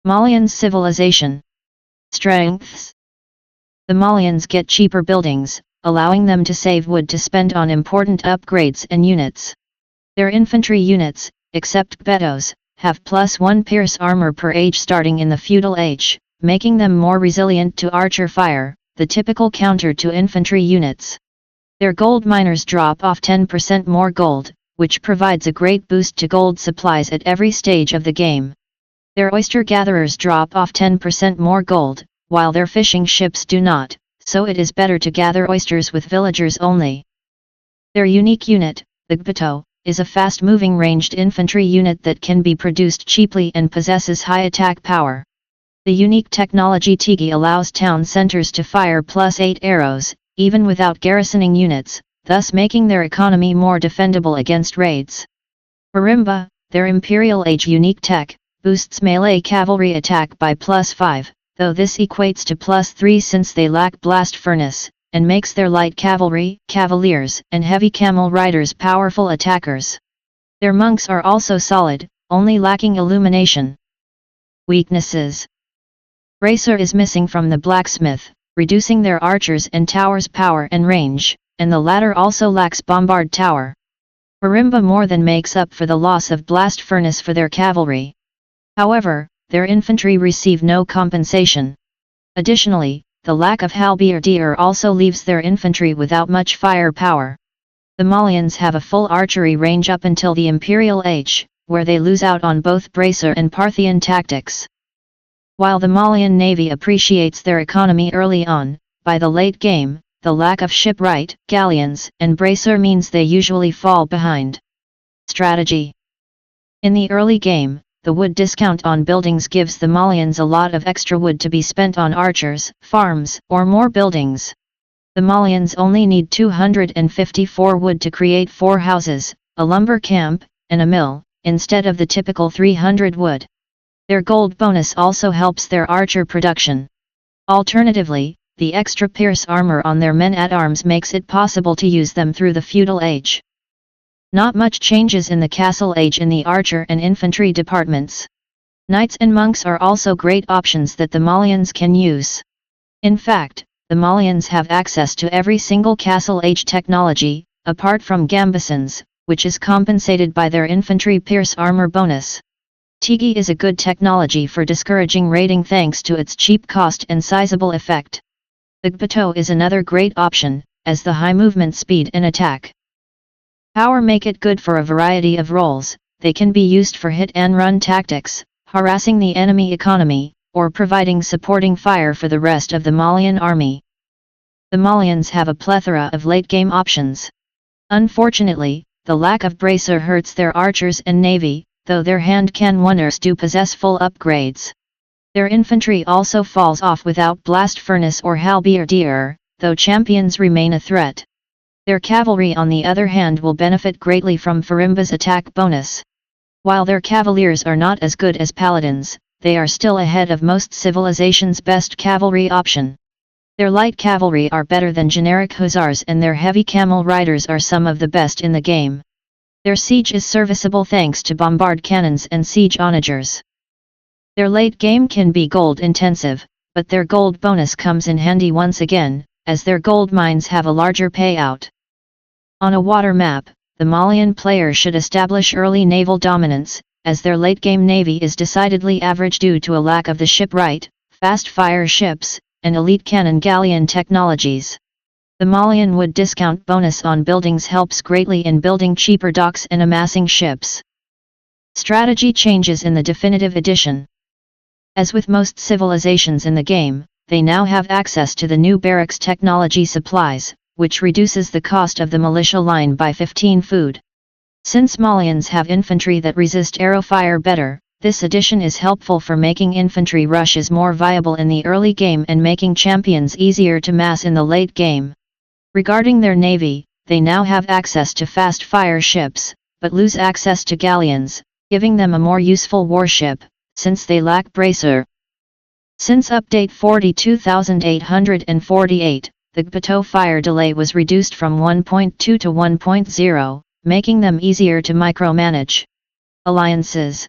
Malian civilization. Strengths. The Malians get cheaper buildings, allowing them to save wood to spend on important upgrades and units. Their infantry units, except Gbetos, have +1 pierce armor per age starting in the Feudal Age, making them more resilient to archer fire, the typical counter to infantry units. Their gold miners drop off 10% more gold, which provides a great boost to gold supplies at every stage of the game. Their oyster gatherers drop off 10% more gold, while their fishing ships do not, so it is better to gather oysters with villagers only. Their unique unit, the Gbeto, is a fast-moving ranged infantry unit that can be produced cheaply and possesses high attack power. The unique technology Tigui allows town centers to fire +8 arrows, even without garrisoning units, thus making their economy more defendable against raids. Farimba, their Imperial Age unique tech, boosts melee cavalry attack by +5, though this equates to +3 since they lack blast furnace, and makes their light cavalry, cavaliers, and heavy camel riders powerful attackers. Their monks are also solid, only lacking illumination. Weaknesses. Bracer is missing from the blacksmith, reducing their archers and towers' power and range, and the latter also lacks bombard tower. Farimba more than makes up for the loss of blast furnace for their cavalry. However, their infantry receive no compensation. Additionally, the lack of halberdier also leaves their infantry without much fire power. The Malians have a full archery range up until the Imperial Age, where they lose out on both Bracer and Parthian tactics. While the Malian navy appreciates their economy early on, by the late game, the lack of shipwright, galleons, and Bracer means they usually fall behind. Strategy. In the early game, the wood discount on buildings gives the Malians a lot of extra wood to be spent on archers, farms, or more buildings. The Malians only need 254 wood to create 4 houses, a lumber camp, and a mill, instead of the typical 300 wood. Their gold bonus also helps their archer production. Alternatively, the extra pierce armor on their men-at-arms makes it possible to use them through the Feudal Age. Not much changes in the Castle Age in the archer and infantry departments. Knights and monks are also great options that the Malians can use. In fact, the Malians have access to every single Castle Age technology, apart from gambesons, which is compensated by their infantry pierce armor bonus. Tigui is a good technology for discouraging raiding thanks to its cheap cost and sizable effect. The Gbeto is another great option, as the high movement speed and attack power make it good for a variety of roles. They can be used for hit-and-run tactics, harassing the enemy economy, or providing supporting fire for the rest of the Malian army. The Malians have a plethora of late-game options. Unfortunately, the lack of Bracer hurts their archers and navy, though their hand-cannoners do possess full upgrades. Their infantry also falls off without blast furnace or halberdier, though champions remain a threat. Their cavalry on the other hand will benefit greatly from Farimba's attack bonus. While their cavaliers are not as good as paladins, they are still ahead of most civilizations' best cavalry option. Their light cavalry are better than generic hussars and their heavy camel riders are some of the best in the game. Their siege is serviceable thanks to bombard cannons and siege onagers. Their late game can be gold intensive, but their gold bonus comes in handy once again, as their gold mines have a larger payout. On a water map, the Malian player should establish early naval dominance, as their late-game navy is decidedly average due to a lack of the shipwright, fast-fire ships, and elite cannon galleon technologies. The Malian wood discount bonus on buildings helps greatly in building cheaper docks and amassing ships. Strategy changes in the definitive edition. As with most civilizations in the game, they now have access to the new Barracks technology supplies, which reduces the cost of the militia line by 15 food. Since Malians have infantry that resist arrow fire better, this addition is helpful for making infantry rushes more viable in the early game and making champions easier to mass in the late game. Regarding their navy, they now have access to fast-fire ships, but lose access to galleons, giving them a more useful warship, since they lack Bracer. Since update 42848, the Gbeto fire delay was reduced from 1.2 to 1.0, making them easier to micromanage. Alliances.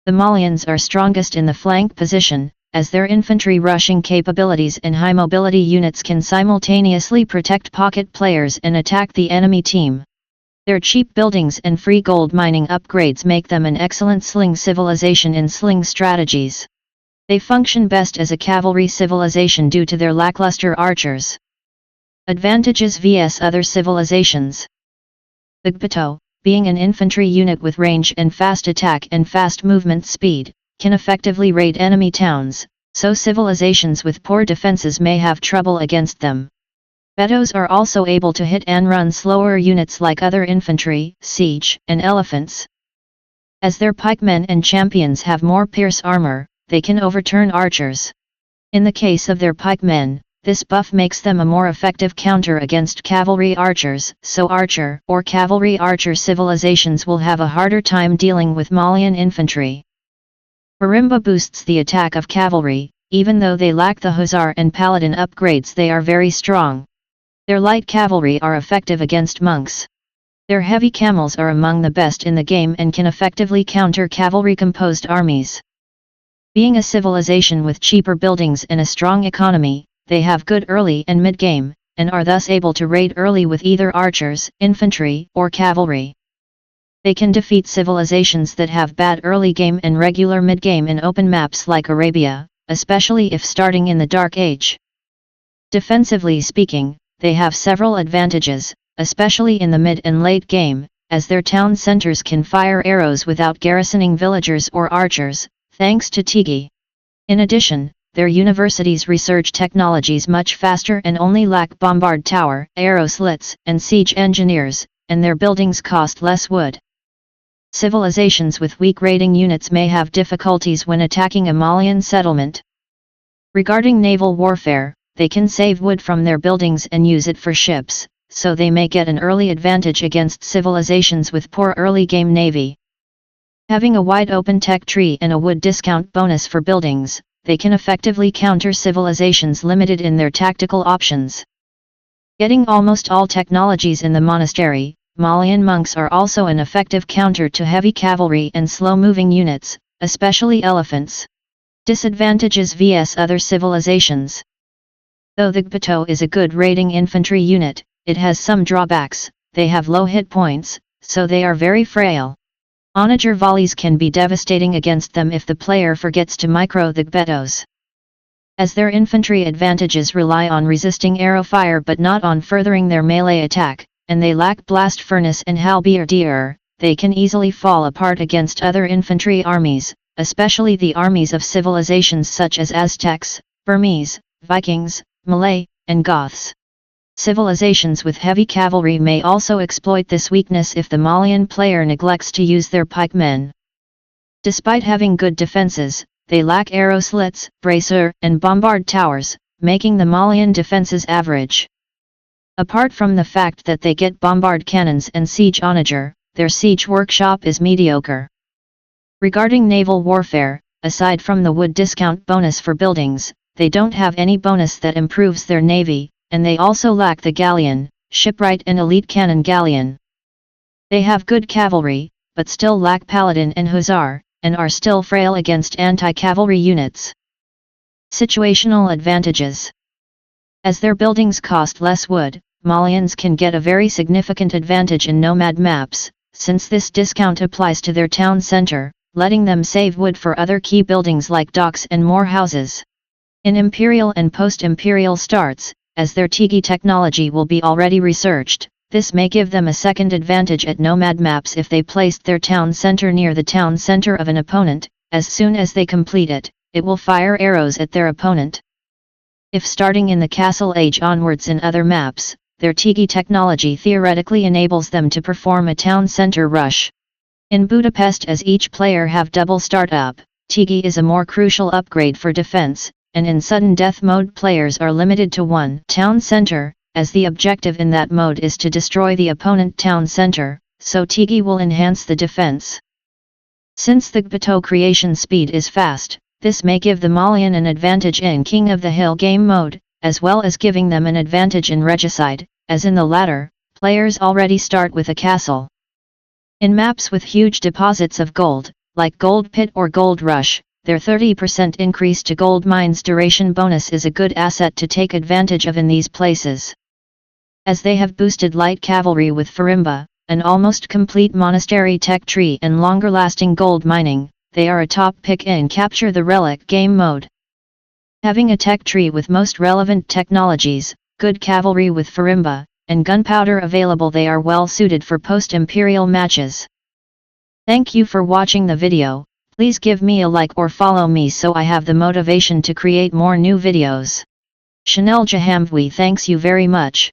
The Malians are strongest in the flank position, as their infantry rushing capabilities and high mobility units can simultaneously protect pocket players and attack the enemy team. Their cheap buildings and free gold mining upgrades make them an excellent sling civilization in sling strategies. They function best as a cavalry civilization due to their lackluster archers. Advantages vs other civilizations. The Gbeto, being an infantry unit with range and fast attack and fast movement speed, can effectively raid enemy towns, so civilizations with poor defenses may have trouble against them. Gbetos are also able to hit and run slower units like other infantry, siege, and elephants. As their pikemen and champions have more pierce armor, they can overturn archers. In the case of their pikemen, this buff makes them a more effective counter against cavalry archers, so archer or cavalry archer civilizations will have a harder time dealing with Malian infantry. Farimba boosts the attack of cavalry. Even though they lack the hussar and paladin upgrades, they are very strong. Their light cavalry are effective against monks. Their heavy camels are among the best in the game and can effectively counter cavalry-composed armies. Being a civilization with cheaper buildings and a strong economy, they have good early and mid-game, and are thus able to raid early with either archers, infantry, or cavalry. They can defeat civilizations that have bad early game and regular mid-game in open maps like Arabia, especially if starting in the Dark Age. Defensively speaking, they have several advantages, especially in the mid and late game, as their town centers can fire arrows without garrisoning villagers or archers, thanks to Tigui. In addition, their universities research technologies much faster and only lack bombard tower, arrow slits, and siege engineers, and their buildings cost less wood. Civilizations with weak raiding units may have difficulties when attacking a Malian settlement. Regarding naval warfare, they can save wood from their buildings and use it for ships, so they may get an early advantage against civilizations with poor early game navy. Having a wide open tech tree and a wood discount bonus for buildings, they can effectively counter civilizations limited in their tactical options. Getting almost all technologies in the monastery, Malian monks are also an effective counter to heavy cavalry and slow-moving units, especially elephants. Disadvantages vs other civilizations. Though the Gbeto is a good raiding infantry unit, it has some drawbacks. They have low hit points, so they are very frail. Onager volleys can be devastating against them if the player forgets to micro the Gbetos. As their infantry advantages rely on resisting arrow fire but not on furthering their melee attack, and they lack blast furnace and halberdier, they can easily fall apart against other infantry armies, especially the armies of civilizations such as Aztecs, Burmese, Vikings, Malay, and Goths. Civilizations with heavy cavalry may also exploit this weakness if the Malian player neglects to use their pikemen. Despite having good defenses, they lack arrow slits, bracer, and bombard towers, making the Malian defenses average. Apart from the fact that they get bombard cannons and siege onager, their siege workshop is mediocre. Regarding naval warfare, aside from the wood discount bonus for buildings, they don't have any bonus that improves their navy, and they also lack the galleon, shipwright and elite cannon galleon. They have good cavalry, but still lack paladin and hussar, and are still frail against anti-cavalry units. Situational advantages. As their buildings cost less wood, Malians can get a very significant advantage in nomad maps, since this discount applies to their town center, letting them save wood for other key buildings like docks and more houses. In Imperial and post-Imperial starts, as their Tigui technology will be already researched, this may give them a second advantage at nomad maps if they placed their town center near the town center of an opponent. As soon as they complete it, it will fire arrows at their opponent. If starting in the Castle Age onwards in other maps, their Tigui technology theoretically enables them to perform a town center rush. In Budapest, as each player have double startup, Tigui is a more crucial upgrade for defense, and in sudden death mode players are limited to one town center, as the objective in that mode is to destroy the opponent town center, so Tigui will enhance the defense. Since the Gbeto creation speed is fast, this may give the Malian an advantage in King of the Hill game mode, as well as giving them an advantage in Regicide, as in the latter, players already start with a castle. In maps with huge deposits of gold, like Gold Pit or Gold Rush, their 30% increase to gold mines duration bonus is a good asset to take advantage of in these places. As they have boosted light cavalry with Farimba, an almost complete monastery tech tree and longer-lasting gold mining, they are a top pick in Capture the Relic game mode. Having a tech tree with most relevant technologies, good cavalry with Farimba, and gunpowder available, they are well suited for post-imperial matches. Thank you for watching the video. Please give me a like or follow me so I have the motivation to create more new videos. Chanel Jahamvwi thanks you very much.